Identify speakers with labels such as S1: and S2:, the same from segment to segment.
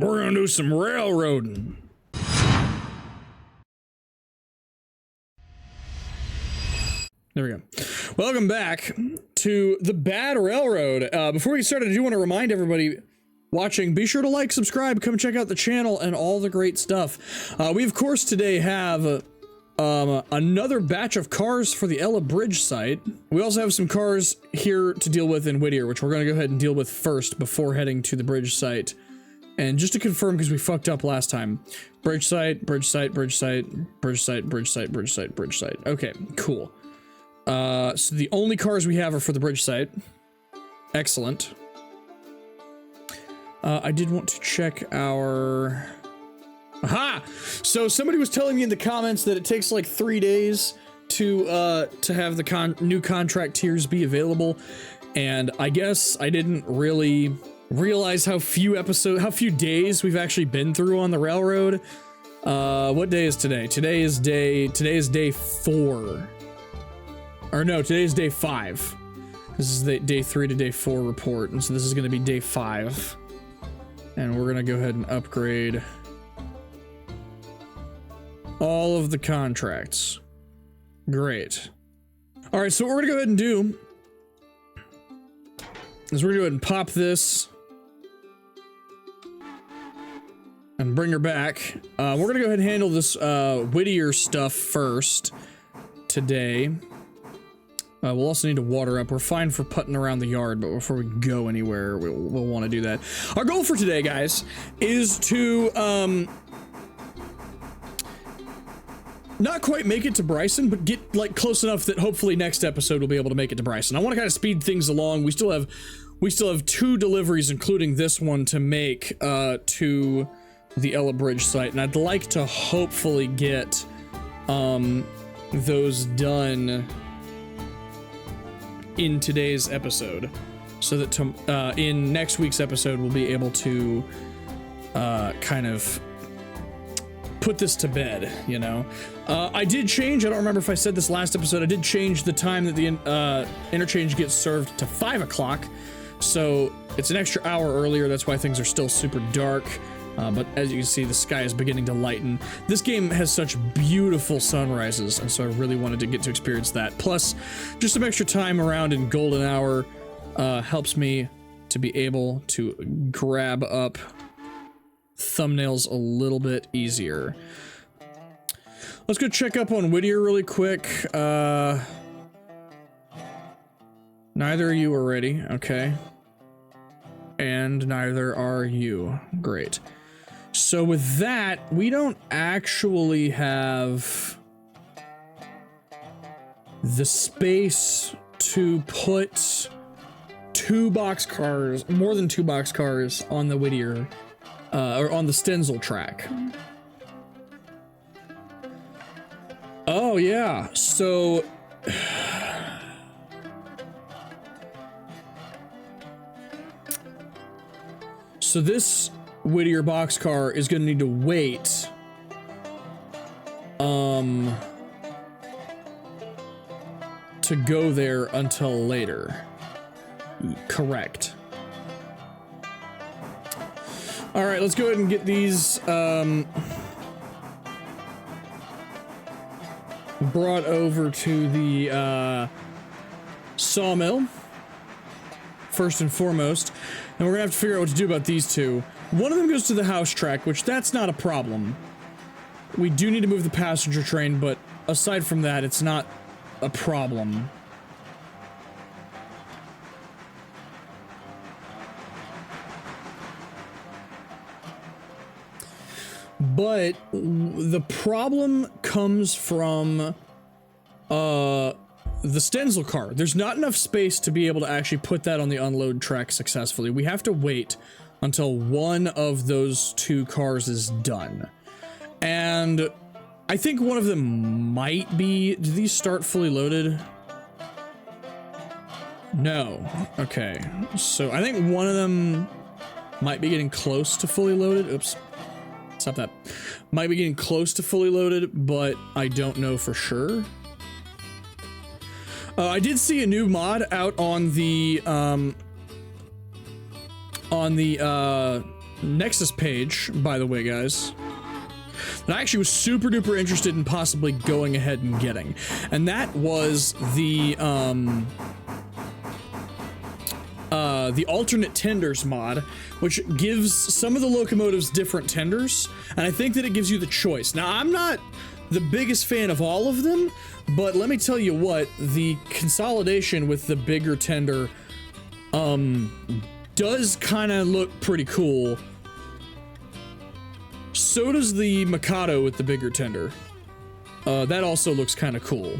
S1: We're gonna do some railroading. There we go. Welcome back to the Bad Railroad. Before we get started, I do want to remind everybody watching, be sure to like, subscribe, come check out the channel and all the great stuff. We of course today have another batch of cars for the Ella Bridge site. We also have some cars here to deal with in Whittier, which we're going to go ahead and deal with first before heading to the bridge site. And just to confirm, because we fucked up last time, bridge site, bridge site, bridge site, bridge site, bridge site, bridge site, bridge site. Okay, cool. So the only cars we have are for the bridge site. Excellent. I did want to check our... Aha! So somebody was telling me in the comments that it takes like 3 days to have the new contract tiers be available, and I guess I didn't really realize how few days we've actually been through on the railroad. What day is today? Today is day 4. Or no, today is day 5. This is the day 3 to day 4 report, and so this is going to be day 5. And we're going to go ahead and upgrade all of the contracts. Great. All right, so what we're going to go ahead and do is we're going to go ahead and pop this and bring her back. We're going to go ahead and handle this Whittier stuff first today. We'll also need to water up. We're fine for putting around the yard, but before we go anywhere, we'll want to do that. Our goal for today, guys, is to not quite make it to Bryson, but get like close enough that hopefully next episode we'll be able to make it to Bryson. I want to kind of speed things along. We still have 2 deliveries, including this one, to make to the Ella Bridge site, and I'd like to hopefully get those done in today's episode, so that in next week's episode we'll be able to kind of put this to bed, you know. I did change, I don't remember if I said this last episode, I did change the time that the interchange gets served to 5 o'clock, so it's an extra hour earlier. That's why things are still super dark. But as you can see, the sky is beginning to lighten. This game has such beautiful sunrises, and so I really wanted to get to experience that. Plus, just some extra time around in golden hour helps me to be able to grab up thumbnails a little bit easier. Let's go check up on Whittier really quick. Neither of you are ready, okay. And neither are you. Great. So with that, we don't actually have the space to put 2 boxcars, more than 2 boxcars on the Whittier, or on the Stenzel track. Oh yeah, so... So this Whittier boxcar is going to need to wait to go there until later. Correct. All right, let's go ahead and get these brought over to the sawmill first and foremost. And we're gonna have to figure out what to do about these 2. One of them goes to the house track, which that's not a problem. We do need to move the passenger train, but aside from that, it's not a problem. But the problem comes from the Stenzel car. There's not enough space to be able to actually put that on the unload track successfully. We have to wait until one of those 2 cars is done. And I think one of them might be... Do these start fully loaded? No. Okay. So I think one of them might be getting close to fully loaded. Oops. Stop that. Might be getting close to fully loaded, but I don't know for sure. I did see a new mod out on the Nexus page, by the way, guys, that I actually was super duper interested in possibly going ahead and getting. And that was the alternate tenders mod, which gives some of the locomotives different tenders, and I think that it gives you the choice. Now, I'm not the biggest fan of all of them, but let me tell you what, the consolidation with the bigger tender does kind of look pretty cool. So does the Mikado with the bigger tender. That also looks kind of cool.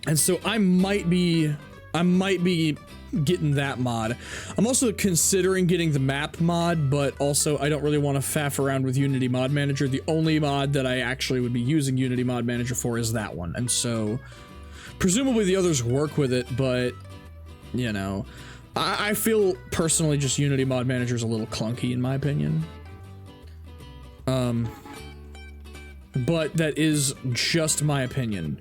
S1: And so I might be getting that mod. I'm also considering getting the map mod, but also I don't really want to faff around with Unity Mod Manager. The only mod that I actually would be using Unity Mod Manager for is that one. And so presumably the others work with it, but you know, I feel personally just Unity Mod Manager is a little clunky in my opinion. But that is just my opinion.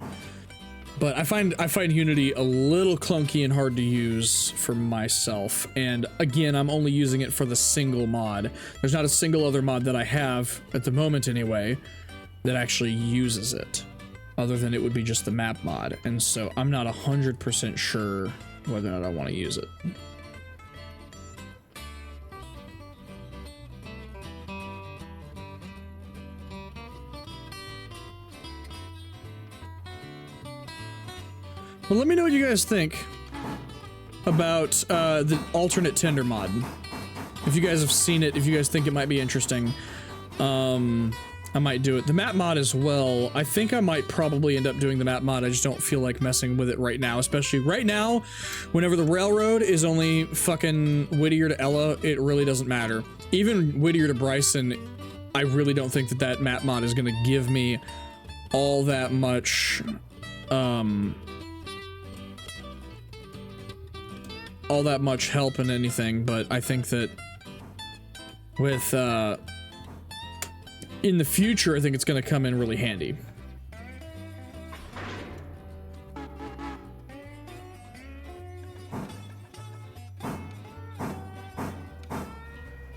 S1: But I find Unity a little clunky and hard to use for myself. And again, I'm only using it for the single mod. There's not a single other mod that I have, at the moment anyway, that actually uses it. Other than it would be just the map mod. And so I'm not 100% sure whether or not I want to use it. Well, let me know what you guys think about the alternate tender mod. If you guys have seen it, if you guys think it might be interesting, I might do it. The map mod as well. I think I might probably end up doing the map mod. I just don't feel like messing with it right now, especially right now, whenever the railroad is only fucking Whittier to Ella, it really doesn't matter. Even Whittier to Bryson, I really don't think that that map mod is going to give me all that much, help in anything, but I think that with, in the future, I think it's going to come in really handy.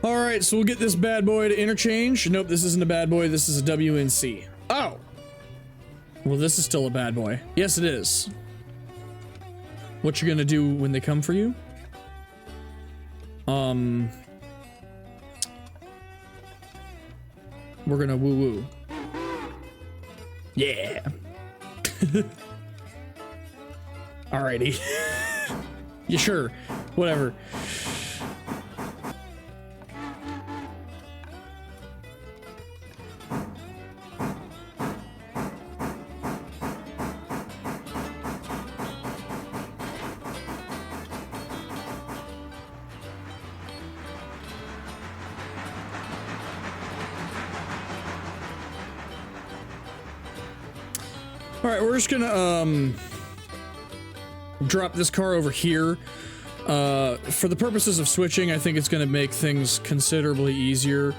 S1: Alright, so we'll get this bad boy to interchange. Nope, this isn't a bad boy, this is a WNC. Oh! Well, this is still a bad boy. Yes, it is. What you gonna do when they come for you? We're gonna woo-woo. Yeah. Alrighty. Yeah, sure. Whatever. Alright, we're just gonna, drop this car over here. For the purposes of switching, I think it's gonna make things considerably easier.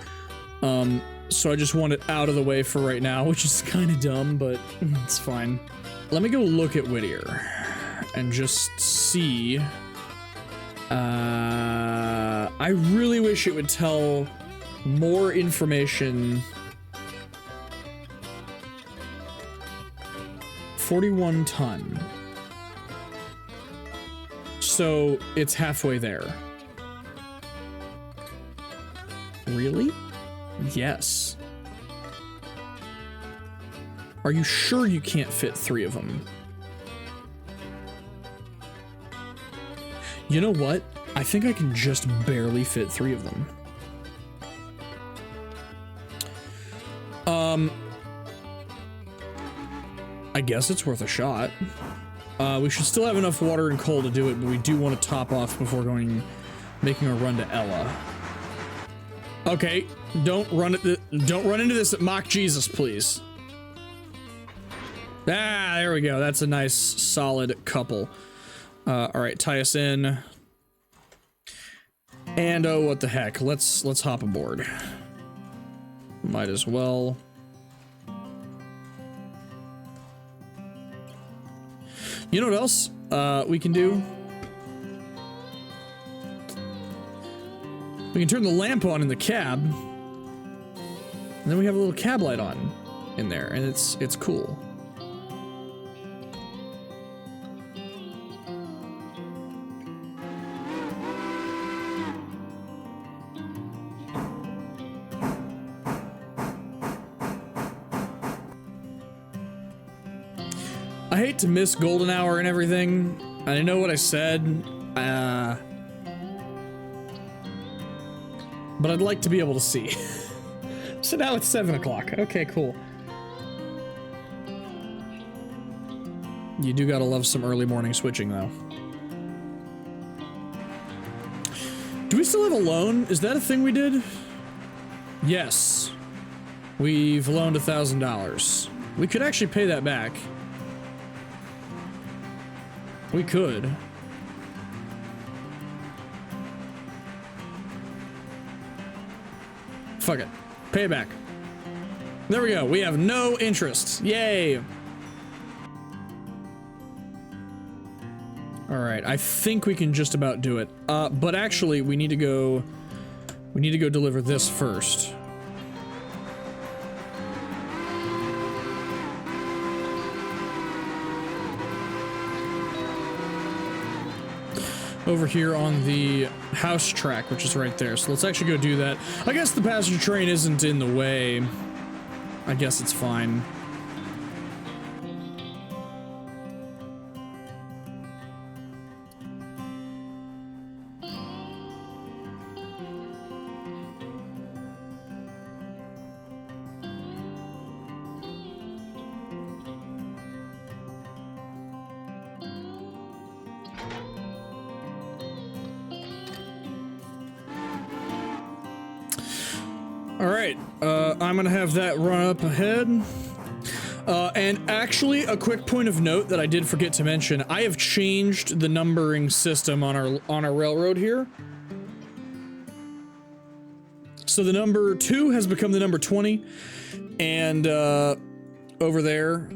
S1: So I just want it out of the way for right now, which is kind of dumb, but it's fine. Let me go look at Whittier and just see. I really wish it would tell more information. 41 ton. So it's halfway there. Really? Yes. Are you sure you can't fit 3 of them? You know what? I think I can just barely fit 3 of them. I guess it's worth a shot. We should still have enough water and coal to do it, but we do want to top off before making a run to Ella. Okay, don't run into this at Mock Jesus, please. Ah, there we go. That's a nice, solid couple. All right, tie us in. And oh, what the heck? Let's hop aboard. Might as well. You know what else we can do? We can turn the lamp on in the cab. And then we have a little cab light on in there, and it's cool. I hate to miss golden hour and everything. I know what I said, but I'd like to be able to see. So now it's 7 o'clock. Okay, cool. You do gotta love some early morning switching, though. Do we still have a loan? Is that a thing we did? Yes. We've loaned $1,000. We could actually pay that back. We could. Fuck it. Pay it back. There we go. We have no interest. Yay. All right. I think we can just about do it. But actually, we need to go deliver this first. Over here on the house track, which is right there. So let's actually go do that. I guess the passenger train isn't in the way. I guess it's fine. Alright, I'm gonna have that run up ahead. And actually, a quick point of note that I did forget to mention, I have changed the numbering system on our railroad here. So the number 2 has become the number 20, and over there,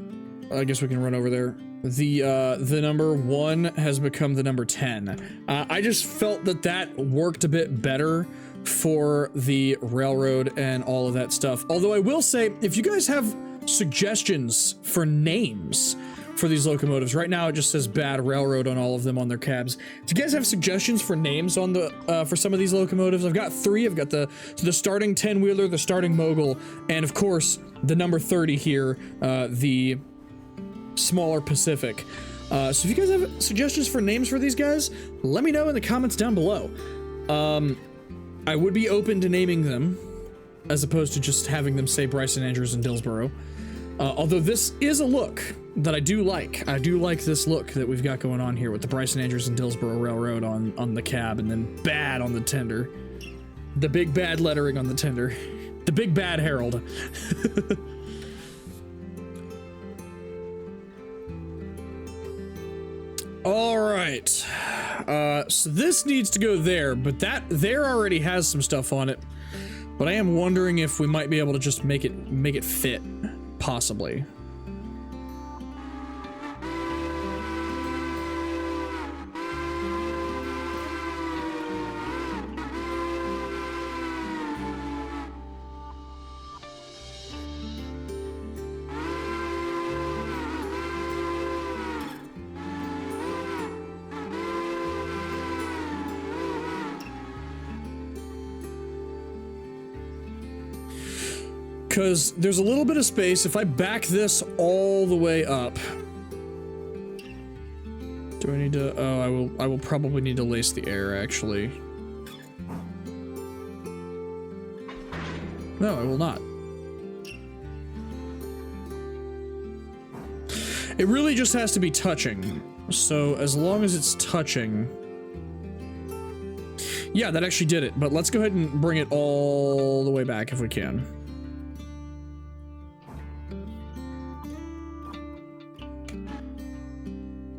S1: I guess we can run over there. The number 1 has become the number 10. I just felt that worked a bit better for the railroad and all of that stuff. Although I will say, if you guys have suggestions for names for these locomotives, right now it just says bad railroad on all of them on their cabs. If you guys have suggestions for names on the for some of these locomotives, I've got 3. I've got the starting 10-wheeler, the starting mogul, and of course the number 30 here, the smaller Pacific. So if you guys have suggestions for names for these guys, let me know in the comments down below. I would be open to naming them, as opposed to just having them say Bryson Andrews and Dillsboro. Although this is a look that I do like. I do like this look that we've got going on here with the Bryson Andrews and Dillsboro Railroad on the cab, and then bad on the tender. The big bad lettering on the tender. The big bad Herald. All right, so this needs to go there, but that there already has some stuff on it. But I am wondering if we might be able to just make it fit, possibly. Because there's a little bit of space. If I back this all the way up, do I need to? Oh, I will probably need to lace the air, actually. No, I will not. It really just has to be touching. So as long as it's touching. Yeah, that actually did it. But let's go ahead and bring it all the way back if we can.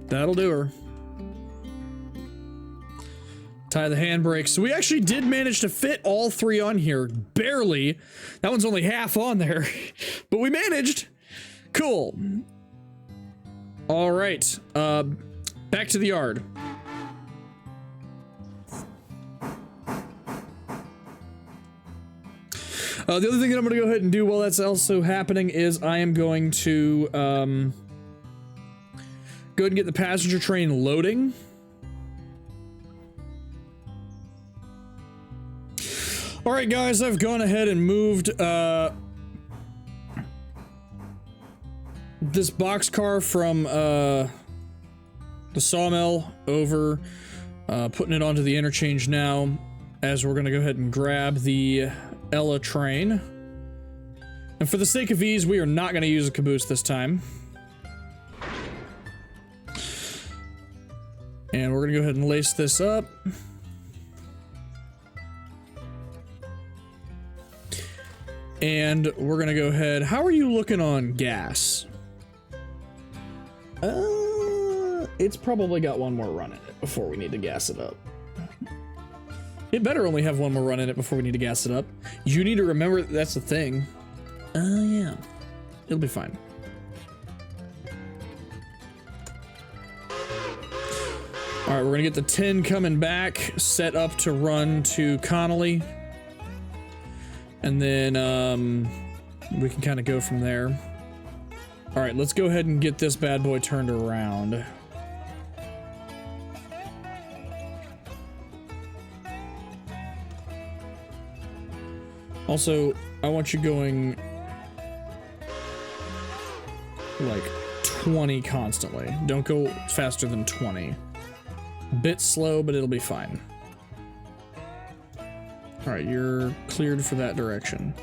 S1: That'll do her. Tie the handbrake. So we actually did manage to fit all 3 on here. Barely. That one's only half on there. But we managed. Cool. All right. Back to the yard. The other thing that I'm going to go ahead and do while that's also happening is I am going to go ahead and get the passenger train loading. All right, guys, I've gone ahead and moved this boxcar from the sawmill over, putting it onto the interchange now, as we're going to go ahead and grab the Ella train. And for the sake of ease, we are not going to use a caboose this time. And we're going to go ahead and lace this up. And we're going to go ahead. How are you looking on gas? It's probably got one more run in it before we need to gas it up. It better only have one more run in it before we need to gas it up. You need to remember that's the thing. Yeah. It'll be fine. Alright, we're gonna get the 10 coming back, set up to run to Connolly. And then, we can kind of go from there. Alright, let's go ahead and get this bad boy turned around. Also, I want you going like 20 constantly. Don't go faster than 20. Bit slow, but it'll be fine. All right, you're cleared for that direction.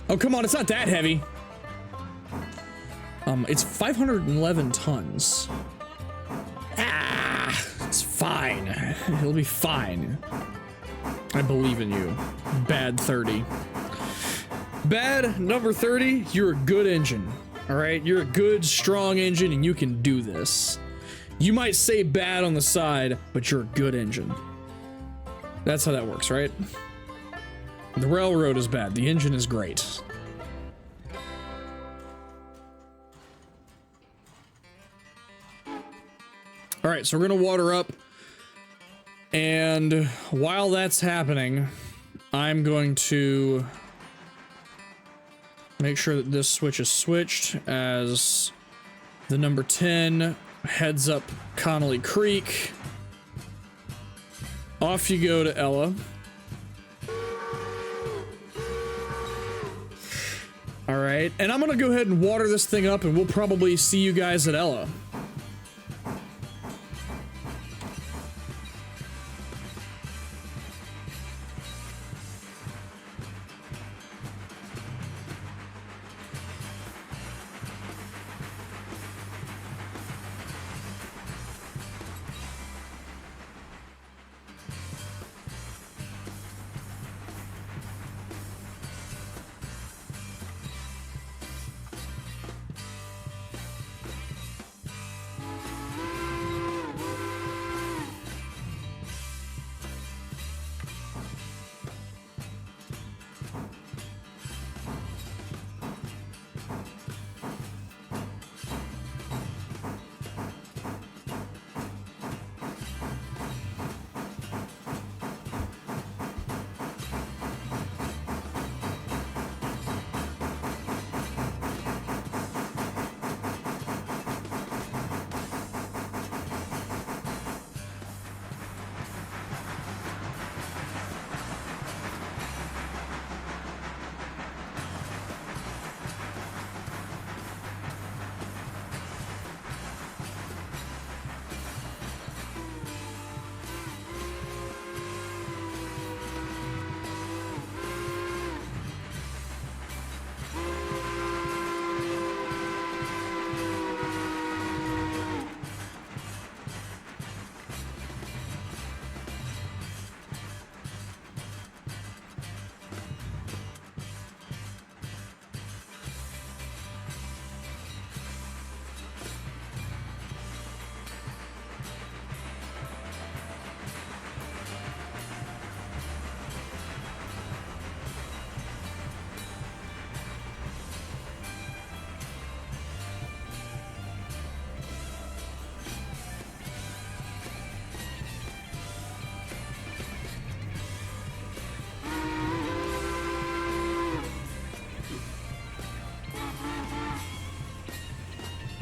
S1: Oh, come on, it's not that heavy. It's 511 tons. Ah, it's fine. It'll be fine. I believe in you. Bad 30. Bad number 30, you're a good engine. All right, you're a good, strong engine and you can do this. You might say bad on the side, but you're a good engine. That's how that works, right? The railroad is bad, the engine is great. All right, so we're gonna water up, and while that's happening, I'm going to make sure that this switch is switched as the number 10 heads up Connolly Creek. Off you go to Ella. All right, and I'm gonna go ahead and water this thing up, and we'll probably see you guys at Ella.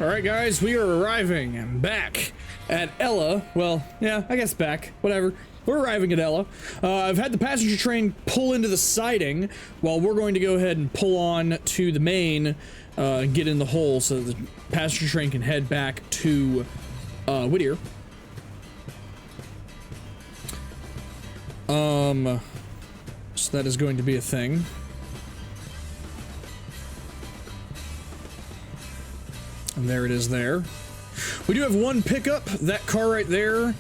S1: All right, guys, we are arriving back at Ella. Well, yeah, I guess back. Whatever. We're arriving at Ella. I've had the passenger train pull into the siding while we're going to go ahead and pull on to the main and get in the hole so that the passenger train can head back to Whittier. So that is going to be a thing. And there it is there. We do have one pickup. That car right there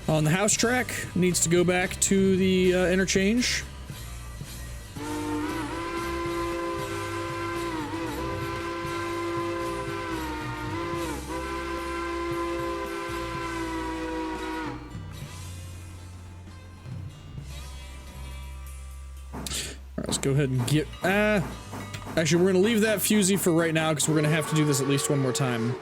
S1: on the house track needs to go back to the interchange. Alright, let's go ahead and get... actually, we're going to leave that fusee for right now because we're going to have to do this at least one more time.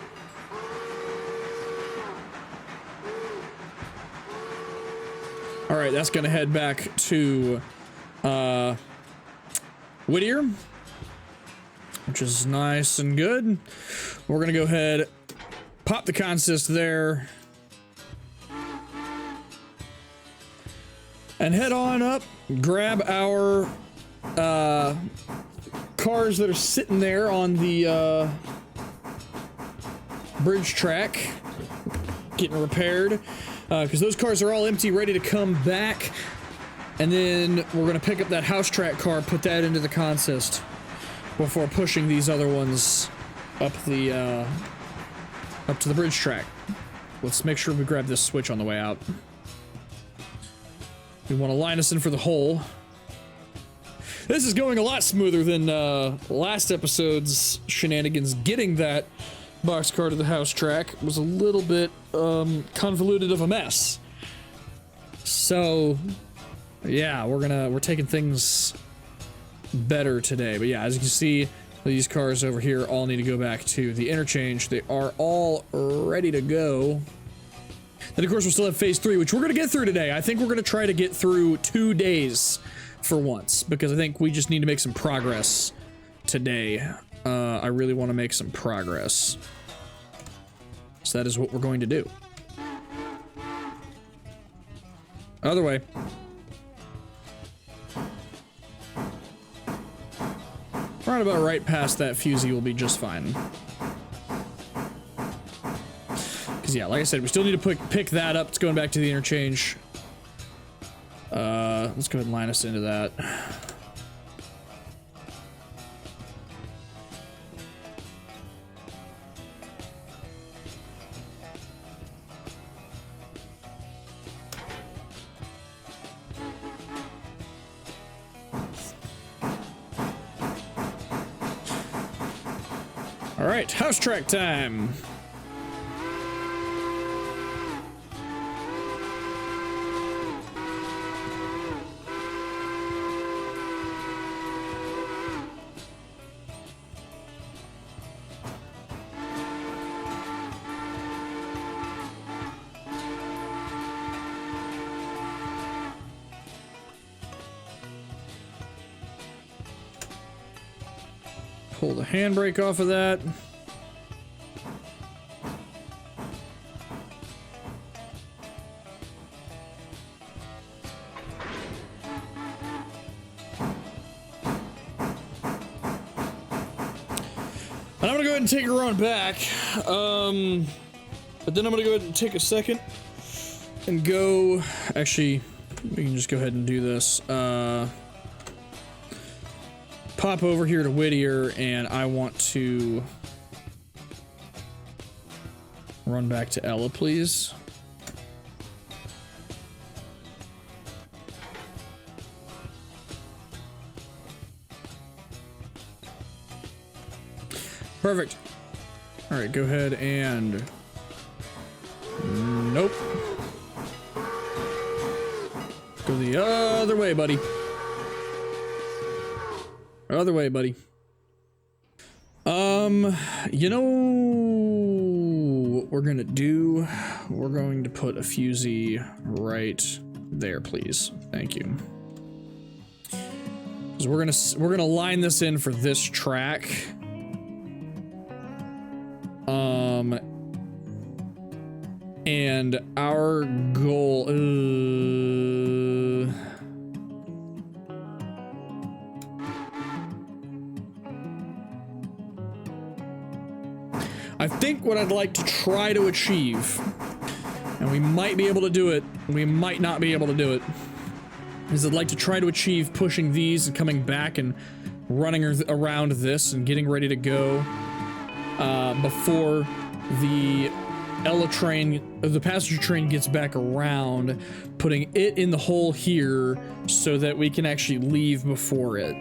S1: Alright, that's going to head back to Whittier, which is nice and good. We're going to go ahead, pop the consist there, and head on up, grab our cars that are sitting there on the bridge track, getting repaired. Because those cars are all empty, ready to come back. And then we're going to pick up that house track car, put that into the consist before pushing these other ones up the up to the bridge track. Let's make sure we grab this switch on the way out. We want to line us in for the hole. This is going a lot smoother than last episode's shenanigans. Getting that boxcar to the house track was a little bit convoluted of a mess. So yeah, we're taking things better today. But yeah, as you can see, these cars over here all need to go back to the interchange. They are all ready to go. Then of course we'll still have phase 3, which we're gonna get through today. I think we're gonna try to get through 2 days for once, because I think we just need to make some progress today. I really want to make some progress. So that is what we're going to do. Other way. Right about right past that fusee will be just fine. Because yeah, like I said, we still need to pick that up. It's going back to the interchange. Let's go ahead and line us into that. All right, house track time. Pull the handbrake off of that. And I'm gonna go ahead and take her on back. But then I'm gonna go ahead and take a second and go. Actually, we can just go ahead and do this. Pop over here to Whittier, and I want to run back to Ella, please. Perfect. All right, go ahead and... Nope. Go the other way, buddy. Other way, buddy. You know what we're gonna do? We're going to put a fusee right there, please. Thank you. Because we're gonna line this in for this track. And our goal, I think what I'd like to try to achieve, and we might be able to do it, we might not be able to do it, is I'd like to try to achieve pushing these and coming back and running around this and getting ready to go before the the passenger train gets back around, putting it in the hole here so that we can actually leave before it.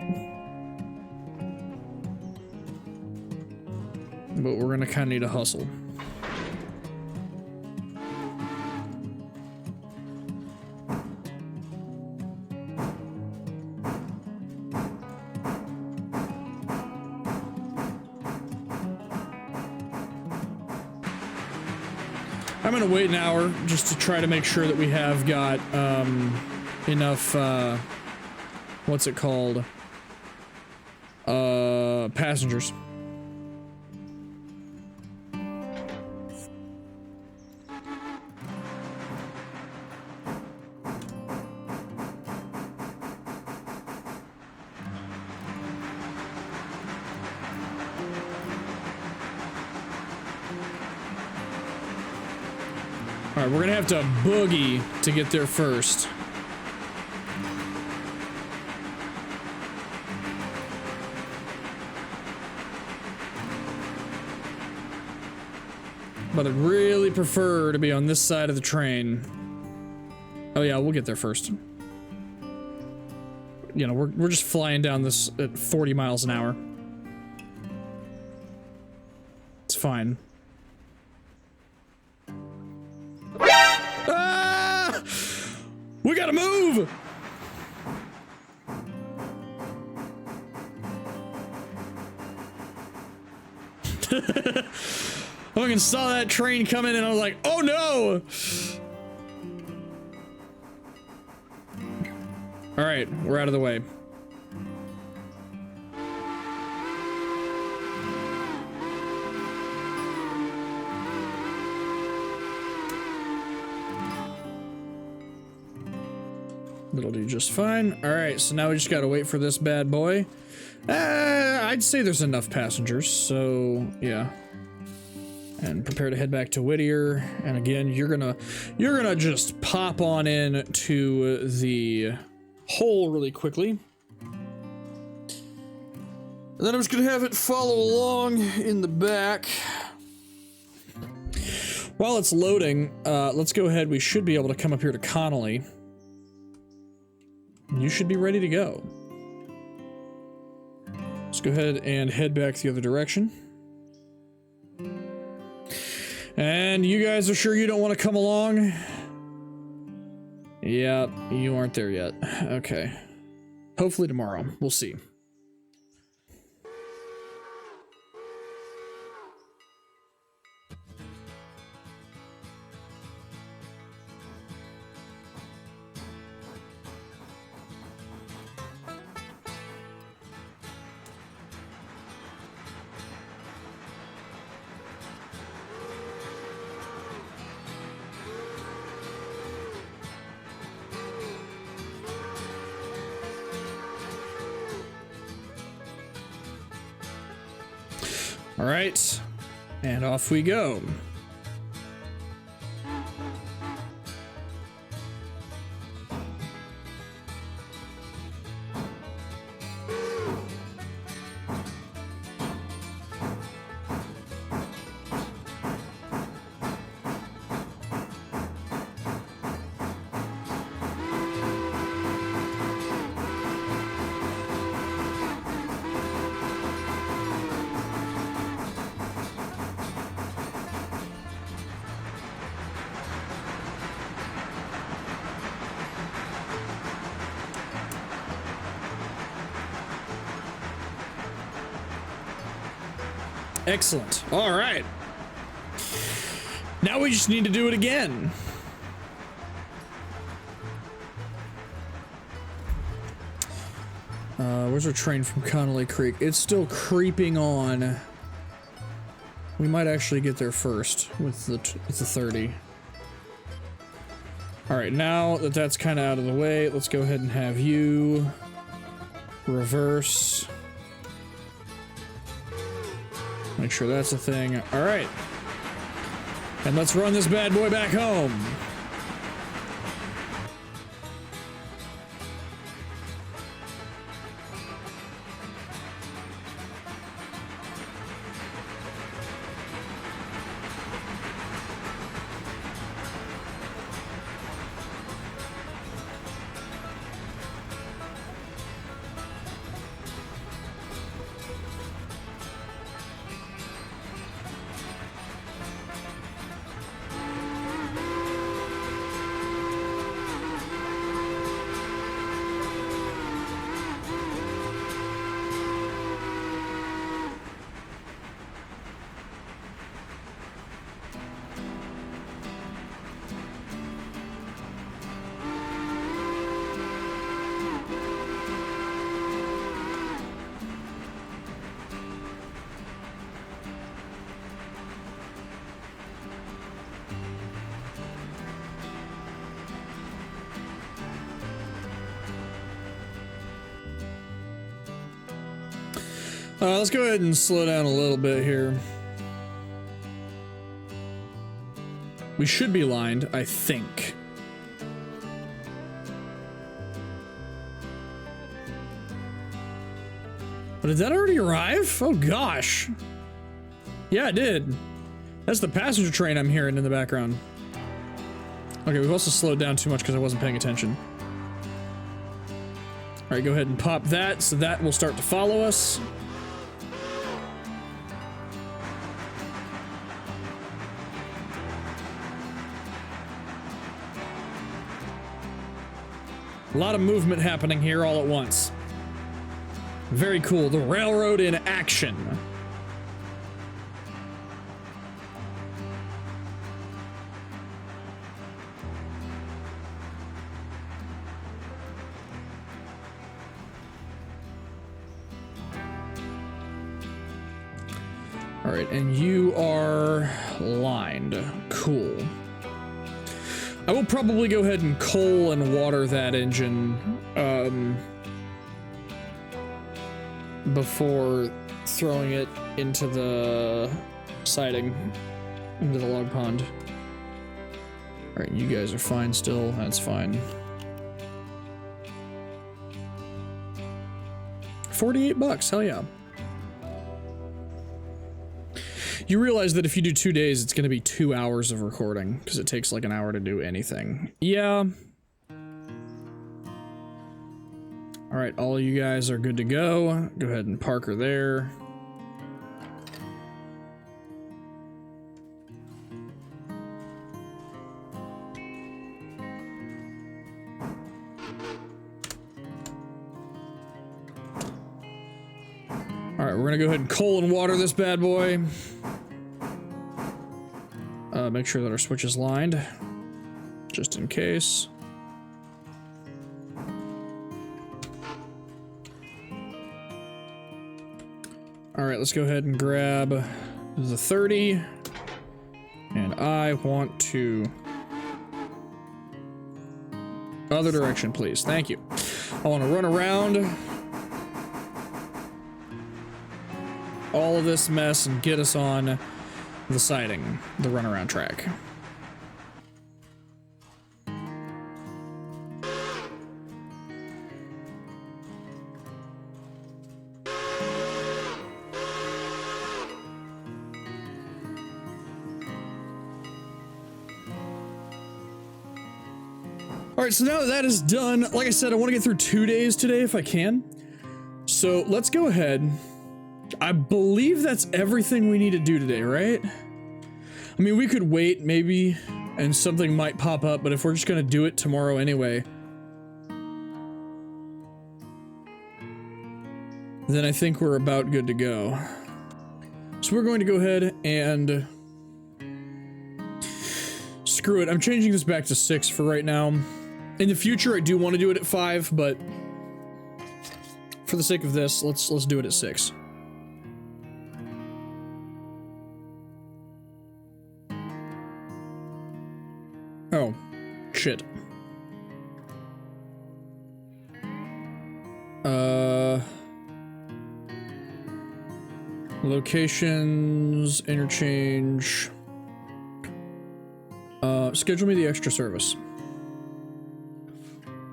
S1: But we're gonna kind of need to hustle. I'm gonna wait an hour just to try to make sure that we have got enough what's it called, passengers. Alright, we're gonna have to boogie to get there first. But I'd really prefer to be on this side of the train. Oh yeah, we'll get there first. You know, we're just flying down this at 40 miles an hour. It's fine. Ah! We gotta move! I fucking saw that train coming and I was like, oh no! Alright, we're out of the way. It'll do just fine. Alright, so now we just gotta wait for this bad boy. I'd say there's enough passengers, so yeah. And prepare to head back to Whittier. And again, you're gonna just pop on in to the hole really quickly. And then I'm just gonna have it follow along in the back. While it's loading, let's go ahead. We should be able to come up here to Connolly. You should be ready to go. Let's go ahead and head back the other direction. And you guys are sure you don't want to come along? Yeah, you aren't there yet. Okay. Hopefully tomorrow. We'll see. All right, and off we go. Excellent. All right. Now we just need to do it again. Where's our train from Connolly Creek? It's still creeping on. We might actually get there first with the 30. All right, now that that's kind of out of the way, let's go ahead and have you reverse. Make sure that's a thing. All right. And let's run this bad boy back home. Let's go ahead and slow down a little bit here. We should be lined, I think. But did that already arrive? Oh gosh. Yeah, it did. That's the passenger train I'm hearing in the background. Okay, we've also slowed down too much because I wasn't paying attention. All right, go ahead and pop that, so that will start to follow us. A lot of movement happening here all at once. Very cool. The railroad in action. All right, and you are lined. Cool. I will probably go ahead and coal and water that engine before throwing it into the siding, into the log pond. All right, you guys are fine still. That's fine. 48 bucks, hell yeah. You realize that if you do 2 days, it's going to be 2 hours of recording, because it takes like an hour to do anything. Yeah. All right, all you guys are good to go. Go ahead and park her there. All right, we're going to go ahead and coal and water this bad boy. Make sure that our switch is lined, just in case. All right, let's go ahead and grab the 30. And I want to... Other direction, please. Thank you. I want to run around all of this mess and get us on the siding, the runaround track. All right, so now that is done, like I said, I want to get through 2 days today if I can. So let's go ahead. I believe that's everything we need to do today, right? I mean, we could wait maybe and something might pop up, but if we're just gonna do it tomorrow anyway, then I think we're about good to go. So we're going to go ahead and screw it. I'm changing this back to 6 for right now. In the future, I do want to do it at 5, but for the sake of this, let's do it at 6. Oh, shit. Locations, interchange. Schedule me the extra service.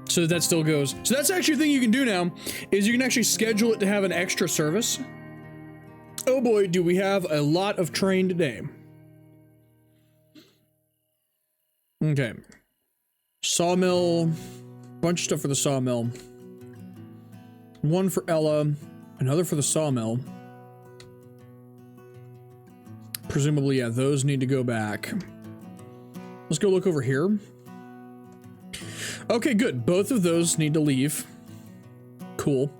S1: So that still goes. So that's actually a thing you can do now, is you can actually schedule it to have an extra service. Oh boy, do we have a lot of train today. Okay. Sawmill. Bunch of stuff for the sawmill. One for Ella. Another for the sawmill. Presumably, yeah, those need to go back. Let's go look over here. Okay, good. Both of those need to leave. Cool.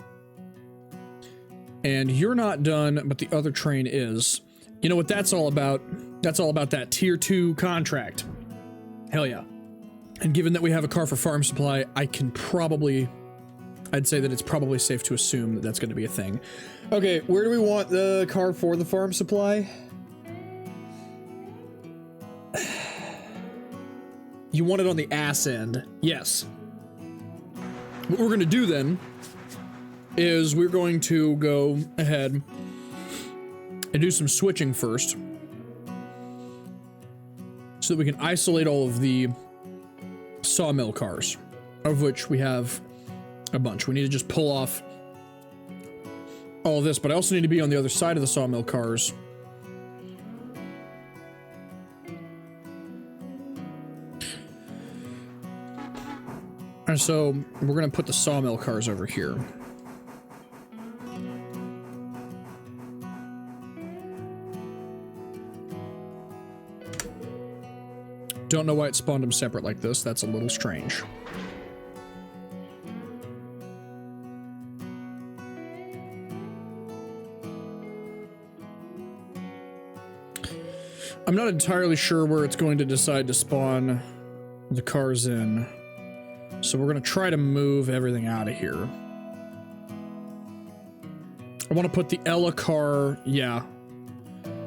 S1: And you're not done, but the other train is. You know what that's all about? That's all about that tier 2 contract. Hell yeah. And given that we have a car for farm supply, I'd say that it's probably safe to assume that that's going to be a thing. Okay, where do we want the car for the farm supply? You want it on the ass end. Yes. What we're going to do then is we're going to go ahead and do some switching first so that we can isolate all of the sawmill cars, of which we have a bunch. We need to just pull off all of this, but I also need to be on the other side of the sawmill cars. And so we're going to put the sawmill cars over here. Don't know why it spawned them separate like this. That's a little strange. I'm not entirely sure where it's going to decide to spawn the cars in. So we're going to try to move everything out of here. I want to put the Ella car, yeah.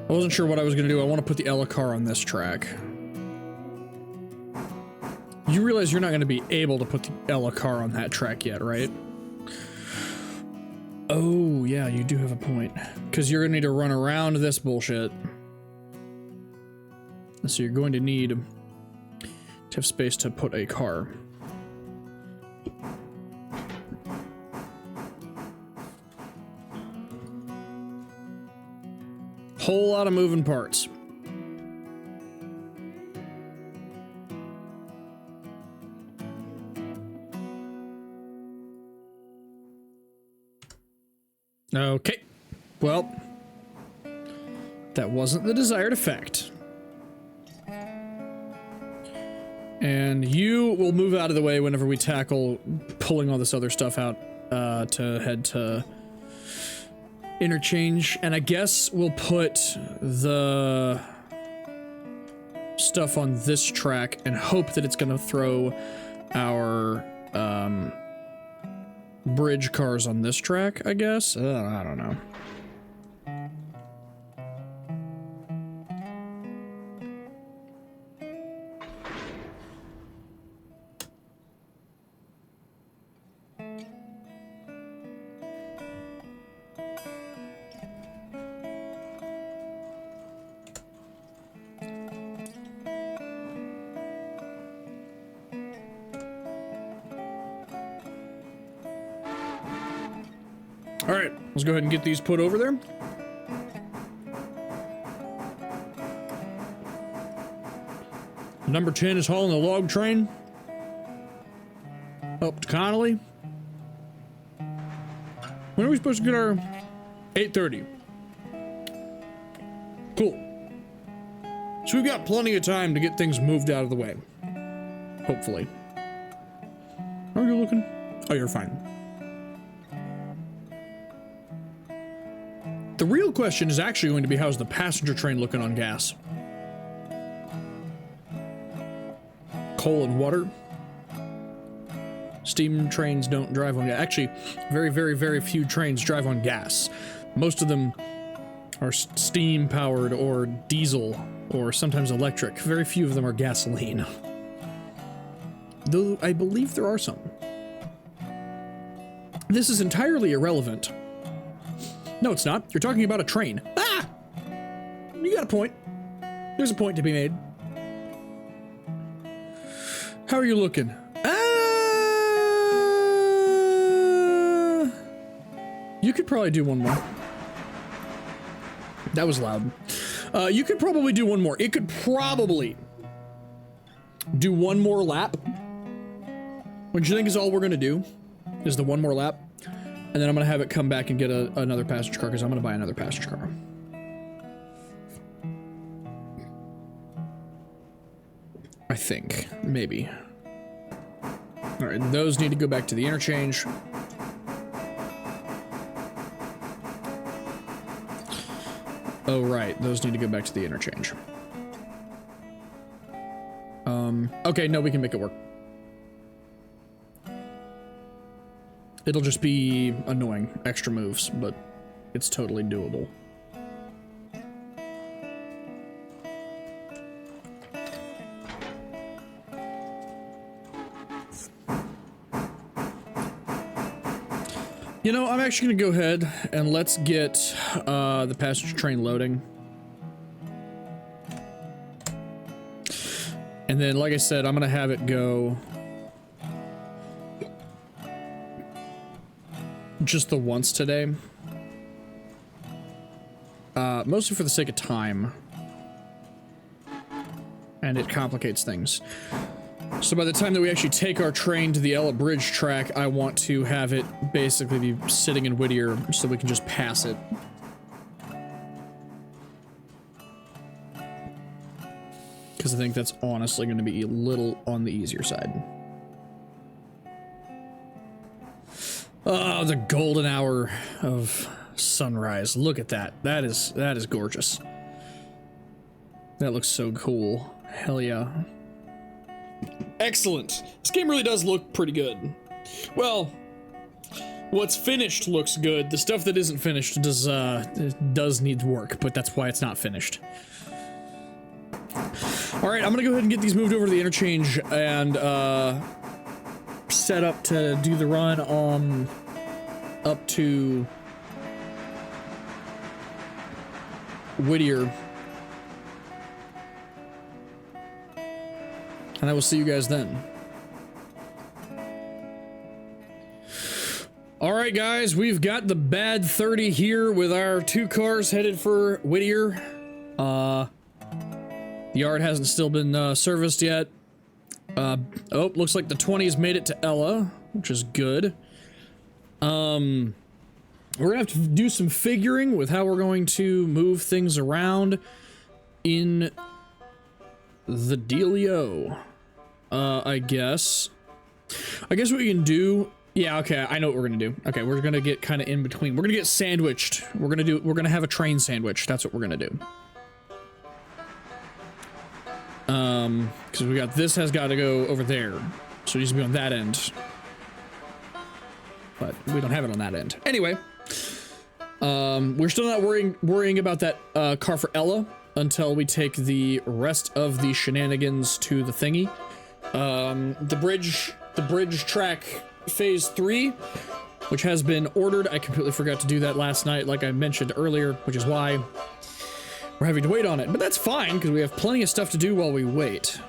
S1: I wasn't sure what I was going to do. I want to put the Ella car on this track. You realize you're not going to be able to put the Ella car on that track yet, right? Oh, yeah, you do have a point. Because you're going to need to run around this bullshit. So you're going to need to have space to put a car. Whole lot of moving parts. Okay. Well, that wasn't the desired effect. And you will move out of the way whenever we tackle pulling all this other stuff out to head to interchange. And I guess we'll put the stuff on this track and hope that it's going to throw our bridge cars on this track, I guess. I don't know. All right, let's go ahead and get these put over there. Number 10 is hauling the log train up to Connolly. When are we supposed to get our 8:30? Cool. So we've got plenty of time to get things moved out of the way. Hopefully. How are you looking? Oh, you're fine. The real question is actually going to be, how's the passenger train looking on gas? Coal and water. Steam trains don't drive on gas. Actually, very, very, very few trains drive on gas. Most of them are steam powered or diesel or sometimes electric. Very few of them are gasoline. though I believe there are some. This is entirely irrelevant. No, it's not. You're talking about a train. Ah! You got a point. There's a point to be made. How are you looking? You could probably do one more. That was loud. You could probably do one more. It could probably do one more lap. What do you think is all we're gonna do? Is the one more lap? And then I'm gonna have it come back and get another passenger car because I'm gonna buy another passenger car. I think, maybe. All right, those need to go back to the interchange. Oh, right, those need to go back to the interchange. Okay, no, we can make it work. It'll just be annoying, extra moves, but it's totally doable. You know, I'm actually gonna go ahead and let's get the passenger train loading. And then, like I said, I'm gonna have it go just the once today. Mostly for the sake of time. And it complicates things. So by the time that we actually take our train to the Ella Bridge track, I want to have it basically be sitting in Whittier so we can just pass it. Because I think that's honestly going to be a little on the easier side. Oh, the golden hour of sunrise. Look at that. That is gorgeous. That looks so cool. Hell yeah. Excellent. This game really does look pretty good. Well, what's finished looks good. The stuff that isn't finished does need work, but that's why it's not finished. All right, I'm gonna go ahead and get these moved over to the interchange and set up to do the run on up to Whittier. And I will see you guys then. All right, guys, we've got the bad 30 here with our 2 cars headed for Whittier. The yard hasn't still been serviced yet. Oh, looks like the 20's made it to Ella, which is good. We're gonna have to do some figuring with how we're going to move things around in the dealio. I guess what we can do. Yeah, okay, I know what we're gonna do. Okay, we're gonna get kind of in between. We're gonna get sandwiched. We're gonna have a train sandwich. That's what we're gonna do. Because we got this has got to go over there, so it needs to be on that end. But we don't have it on that end. Anyway, we're still not worrying about that car for Ella until we take the rest of the shenanigans to the thingy. The bridge track phase 3, which has been ordered. I completely forgot to do that last night, like I mentioned earlier, which is why we're having to wait on it. But that's fine, because we have plenty of stuff to do while we wait.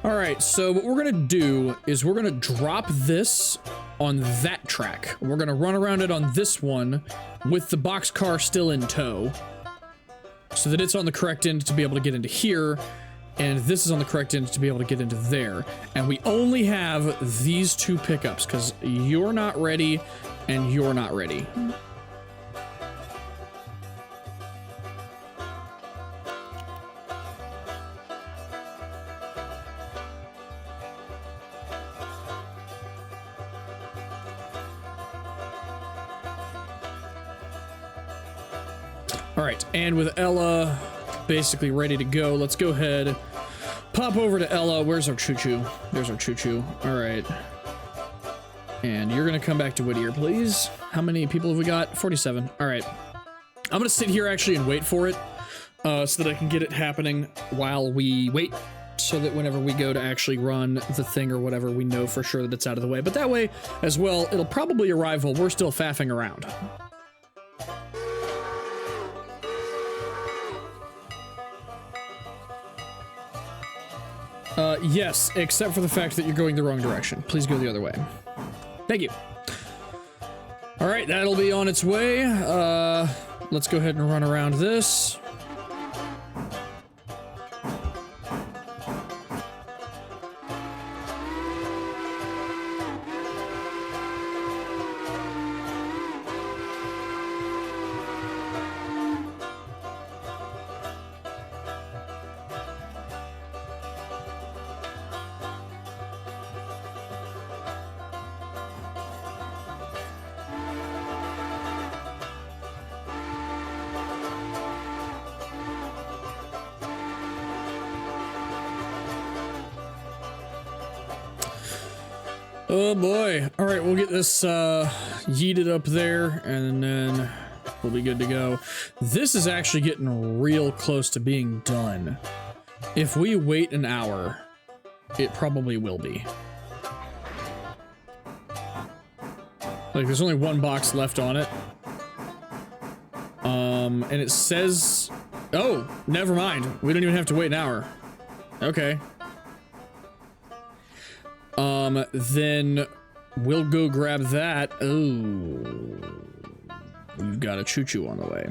S1: All right, so what we're gonna do is we're gonna drop this on that track. We're gonna run around it on this one with the boxcar still in tow, so that it's on the correct end to be able to get into here, and this is on the correct end to be able to get into there. And we only have these 2 pickups, because you're not ready, and you're not ready. All right, and with Ella basically ready to go, let's go ahead, pop over to Ella. Where's our choo-choo? There's our choo-choo. All right. And you're gonna come back to Whittier, please. How many people have we got? 47. All right. I'm gonna sit here actually and wait for it. so that I can get it happening while we wait, so that whenever we go to actually run the thing or whatever, we know for sure that it's out of the way. But that way as well, it'll probably arrive while we're still faffing around. Yes, except for the fact that you're going the wrong direction. Please go the other way. Thank you. All right, that'll be on its way. Let's go ahead and run around this. Oh boy. All right, we'll get this yeeted up there and then we'll be good to go. This is actually getting real close to being done. If we wait an hour, it probably will be. Like, there's only one box left on it. And it says, oh, never mind. We don't even have to wait an hour. Okay. Then we'll go grab that. Oh, we've got a choo-choo on the way.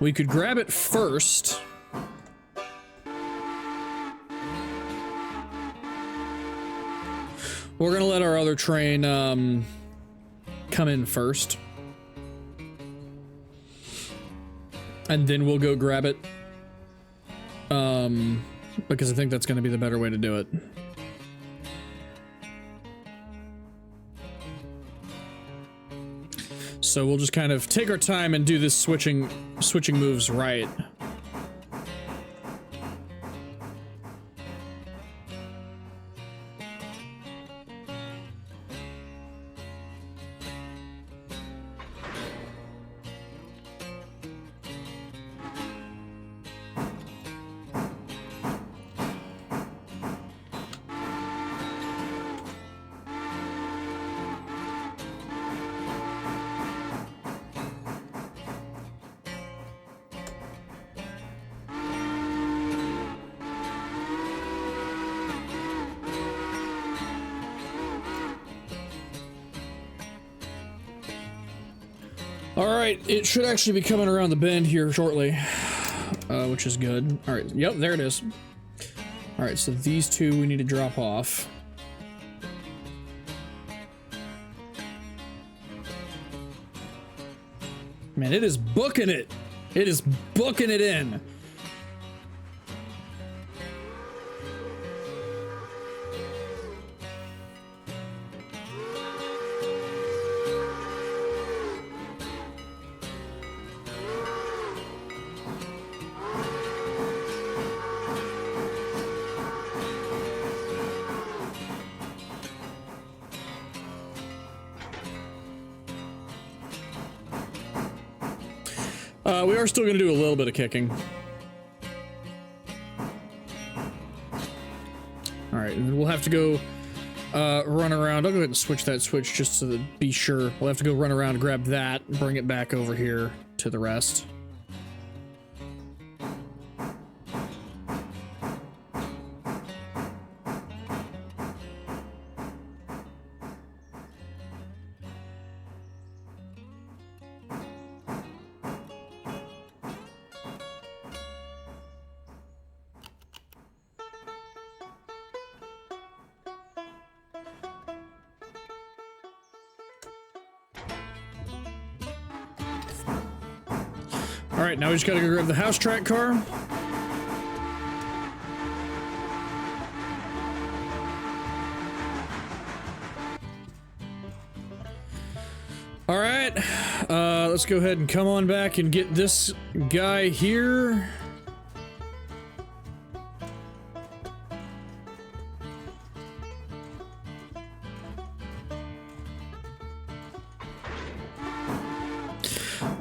S1: We could grab it first. We're gonna let our other train, come in first. And then we'll go grab it. Because I think that's going to be the better way to do it. So we'll just kind of take our time and do this switching moves right. Alright, it should actually be coming around the bend here shortly, which is good. Alright, yep, there it is. Alright, so these two we need to drop off. Man, it is booking it! It is booking it in! We are still going to do a little bit of kicking. Alright, we'll have to go run around. I'll go ahead and switch that switch just to be sure. We'll have to go run around, grab that, and bring it back over here to the rest. Alright, now we just gotta go grab the house track car. Alright, let's go ahead and come on back and get this guy here.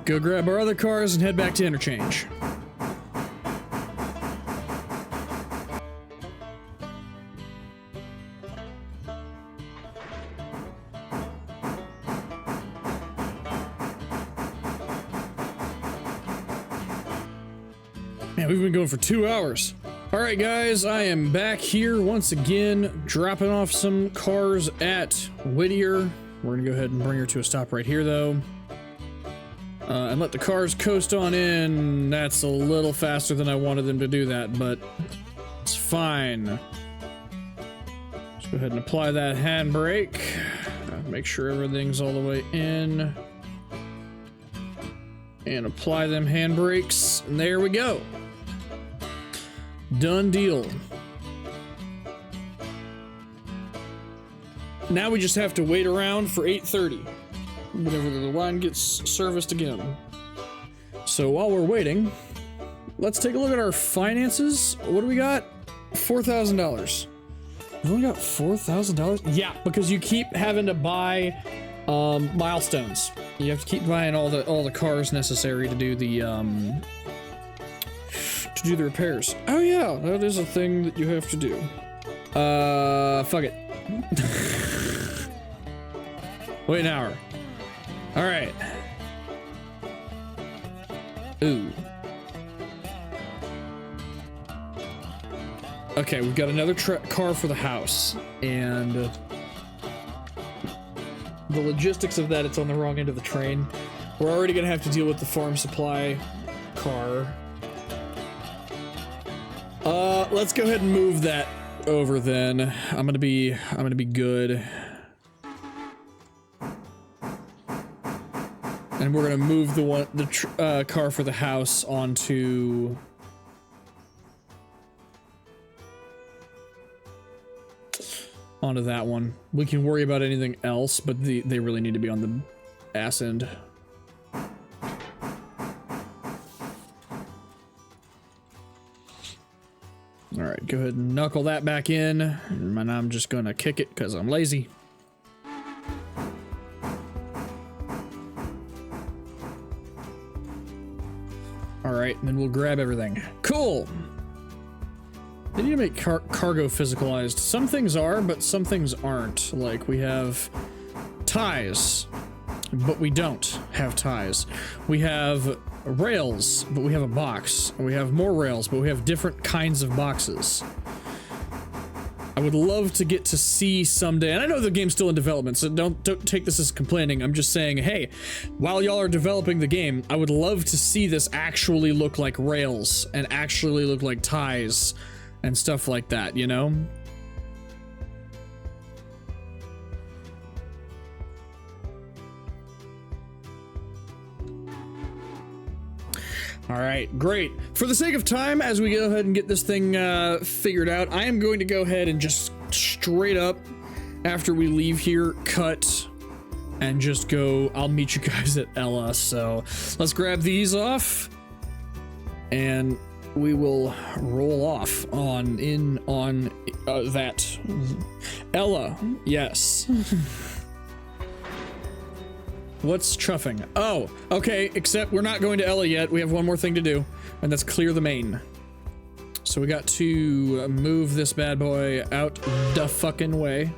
S1: go grab our other cars and head back to interchange. Man, we've been going for 2 hours. All right, guys, I am back here once again, dropping off some cars at Whittier. We're gonna go ahead and bring her to a stop right here, though. And let the cars coast on in. That's a little faster than I wanted them to do that, but it's fine. Let's go ahead and apply that handbrake. Make sure everything's all the way in. And apply them handbrakes, and there we go. Done deal. Now we just have to wait around for 8:30, whenever the line gets serviced again. So while we're waiting, let's take a look at our finances. What do we got? $4,000. We only got $4,000? Yeah, because you keep having to buy milestones. You have to keep buying all the cars necessary to do the repairs. Oh yeah, that is a thing that you have to do. Fuck it. Wait an hour. All right. Ooh. Okay, we've got another car for the house, and the logistics of that, it's on the wrong end of the train. We're already gonna have to deal with the farm supply car. Let's go ahead and move that over then. I'm gonna be good. And we're gonna move the car for the house onto that one. We can worry about anything else, but they really need to be on the ass end. All right, go ahead and knuckle that back in, and I'm just gonna kick it because I'm lazy. All right, and then we'll grab everything. Cool. They need to make cargo physicalized. Some things are, but some things aren't. Like, we have ties, but we don't have ties. We have rails, but we have a box. And we have more rails, but we have different kinds of boxes. I would love to get to see someday, and I know the game's still in development, so don't take this as complaining. I'm just saying, hey, while y'all are developing the game, I would love to see this actually look like rails and actually look like ties and stuff like that, you know? All right, great. For the sake of time, as we go ahead and get this thing figured out, I am going to go ahead and just straight up, after we leave here, cut and just go. I'll meet you guys at Ella. So let's grab these off, and we will roll off on that. Ella, yes. What's chuffing? Oh, okay, except we're not going to Ella yet. We have one more thing to do, and that's clear the main. So we got to move this bad boy out the fucking way.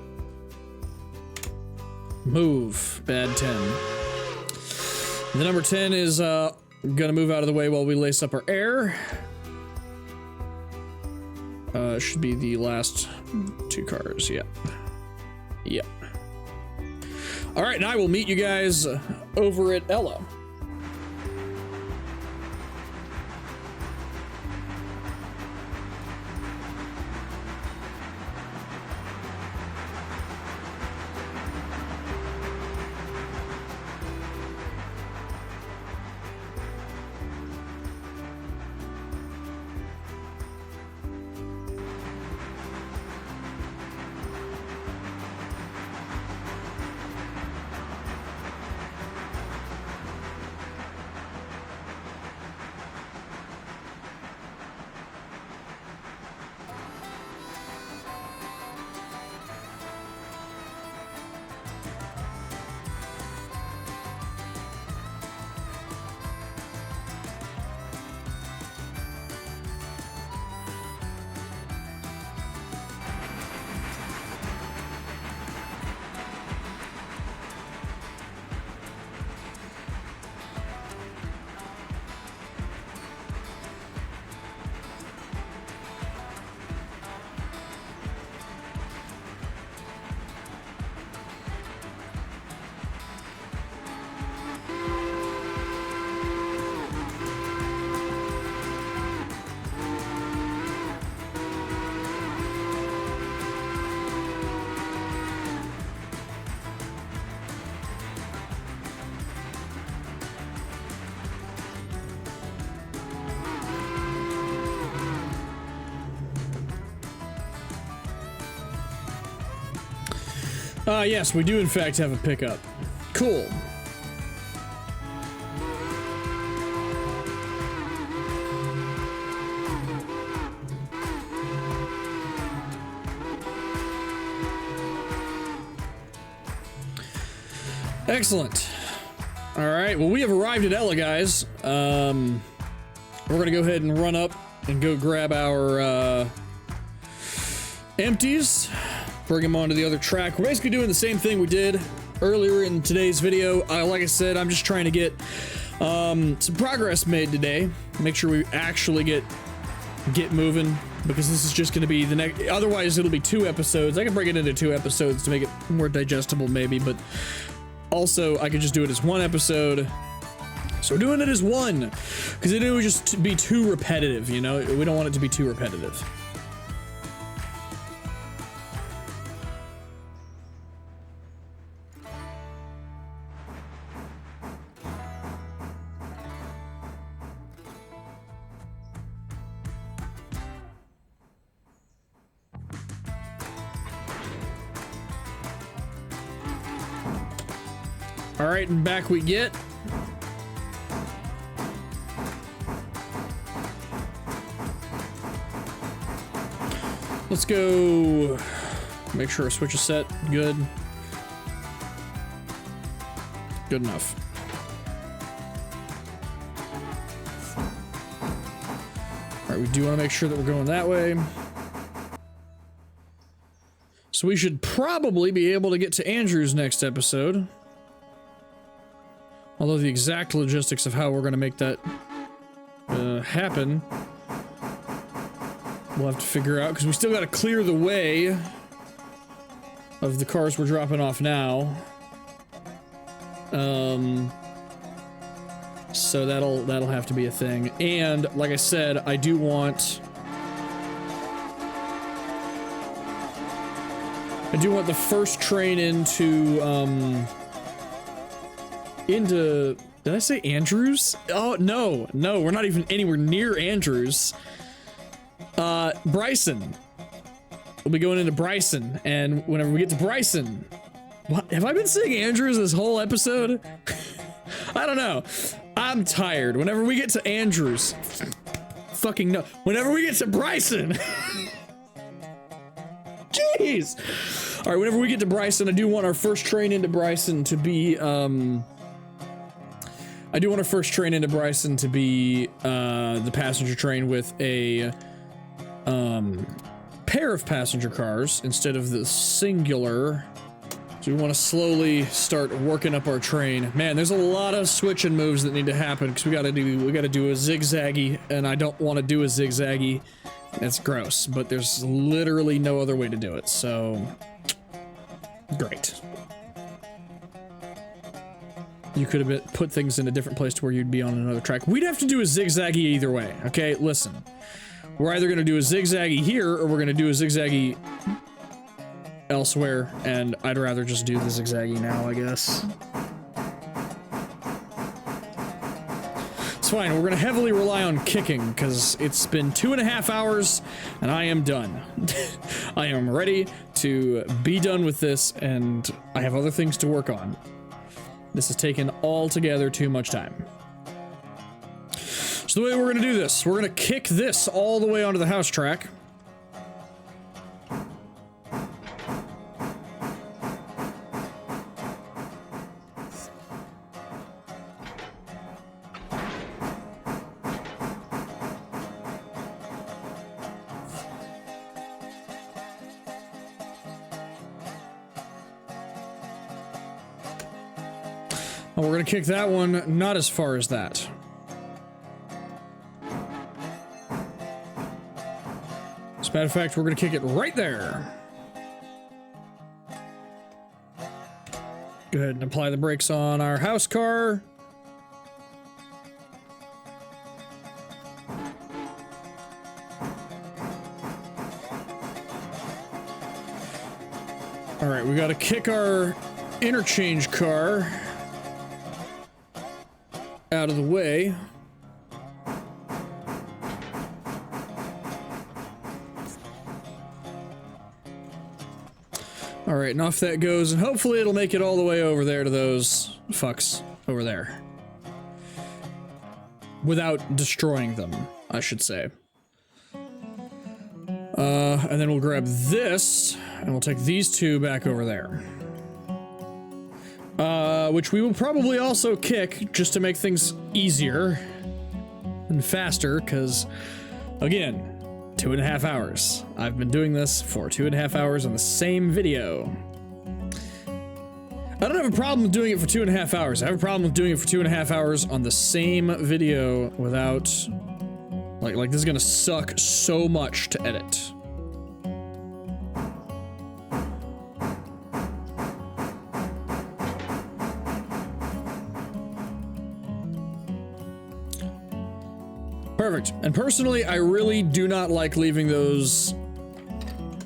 S1: Move, bad 10. The number 10 is gonna move out of the way while we lace up our air. Should be the last 2 cars, yeah. Yeah. All right, and I will meet you guys over at Ella. Yes, we do in fact have a pickup. Cool. Excellent. All right, well, we have arrived at Ella, guys. We're gonna go ahead and run up and go grab our empties, bring them onto the other track. We're basically doing the same thing we did earlier in today's video. Like I said, I'm just trying to get some progress made today. Make sure we actually get moving, because this is just going to be the next. Otherwise, it'll be 2 episodes. I can break it into 2 episodes to make it more digestible, maybe, but also I could just do it as 1 episode. So we're doing it as 1, because it would just be too repetitive, you know? We don't want it to be too repetitive. All right, and back we get. Let's go make sure our switch is set. Good. Good enough. All right, we do want to make sure that we're going that way. So we should probably be able to get to Andrew's next episode. Although the exact logistics of how we're going to make that happen, we'll have to figure out, because we still got to clear the way of the cars we're dropping off now. So that'll have to be a thing. And like I said, I do want the first train into did I say Andrews? Oh, no, we're not even anywhere near Andrews. Bryson. We'll be going into Bryson, and whenever we get to Bryson, what have I been saying Andrews this whole episode? I don't know. I'm tired. Whenever we get to Andrews, fucking no. Whenever we get to Bryson, jeez. All right, whenever we get to Bryson, I do want our first train into Bryson to be the passenger train with a pair of passenger cars instead of the singular. So we want to slowly start working up our train. Man, there's a lot of switching moves that need to happen, because we gotta do a zigzaggy, and I don't want to do a zigzaggy. That's gross, but there's literally no other way to do it, so great. You could have put things in a different place to where you'd be on another track. We'd have to do a zigzaggy either way, okay? Listen. We're either going to do a zigzaggy here, or we're going to do a zigzaggy elsewhere, and I'd rather just do the zigzaggy now, I guess. It's fine, we're going to heavily rely on kicking, because it's been 2.5 hours, and I am done. I am ready to be done with this, and I have other things to work on. This has taken altogether too much time. So the way we're gonna do this, we're gonna kick this all the way onto the house track. And we're gonna kick that one not as far as that. As a matter of fact, we're gonna kick it right there. Go ahead and apply the brakes on our house car. All right, we gotta kick our interchange car out of the way. All Alright, and off that goes, and hopefully it'll make it all the way over there to those fucks over there. Without destroying them, I should say. And then we'll grab this, and we'll take these two back over there. Which we will probably also kick, just to make things easier and faster, because, again, 2.5 hours. I've been doing this for 2.5 hours on the same video. I don't have a problem with doing it for 2.5 hours. I have a problem with doing it for 2.5 hours on the same video without... Like this is gonna suck so much to edit. Perfect. And personally, I really do not like leaving those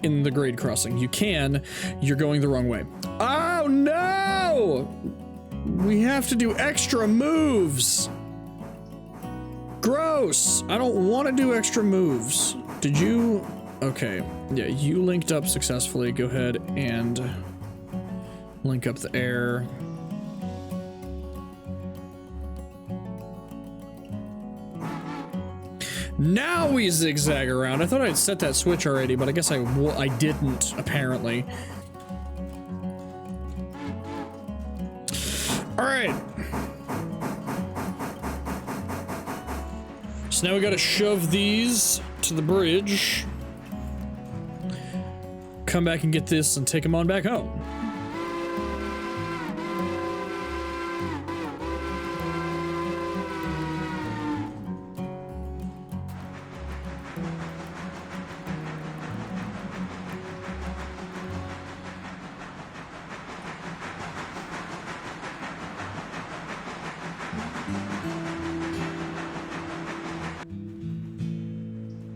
S1: in the grade crossing. You can, you're going the wrong way. Oh no! We have to do extra moves. Gross! I don't want to do extra moves. Did you? Okay. Yeah, you linked up successfully. Go ahead and link up the air. Now we zigzag around. I thought I'd set that switch already, but I guess I didn't, apparently. Alright. So now we gotta shove these to the bridge. Come back and get this and take them on back home.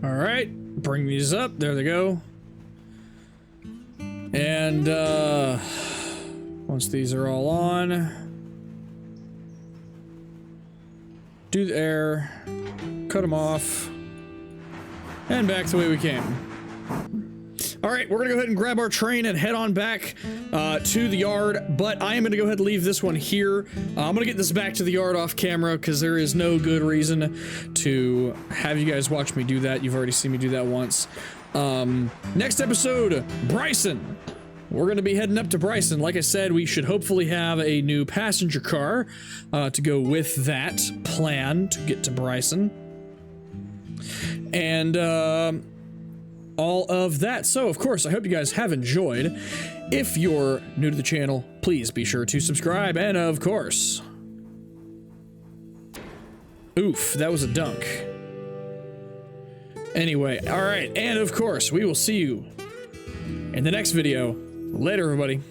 S1: Alright, bring these up, there they go. And, once these are all on, do the air, cut them off, and back the way we came. Alright, we're gonna go ahead and grab our train and head on back to the yard, but I am gonna go ahead and leave this one here. I'm gonna get this back to the yard off camera because there is no good reason to have you guys watch me do that. You've already seen me do that once. Next episode, Bryson. We're gonna be heading up to Bryson. Like I said, we should hopefully have a new passenger car to go with that plan to get to Bryson. And, all of that. So, of course, I hope you guys have enjoyed. If you're new to the channel, please be sure to subscribe. And, of course... Oof, that was a dunk. Anyway, alright. And, of course, we will see you in the next video. Later, everybody.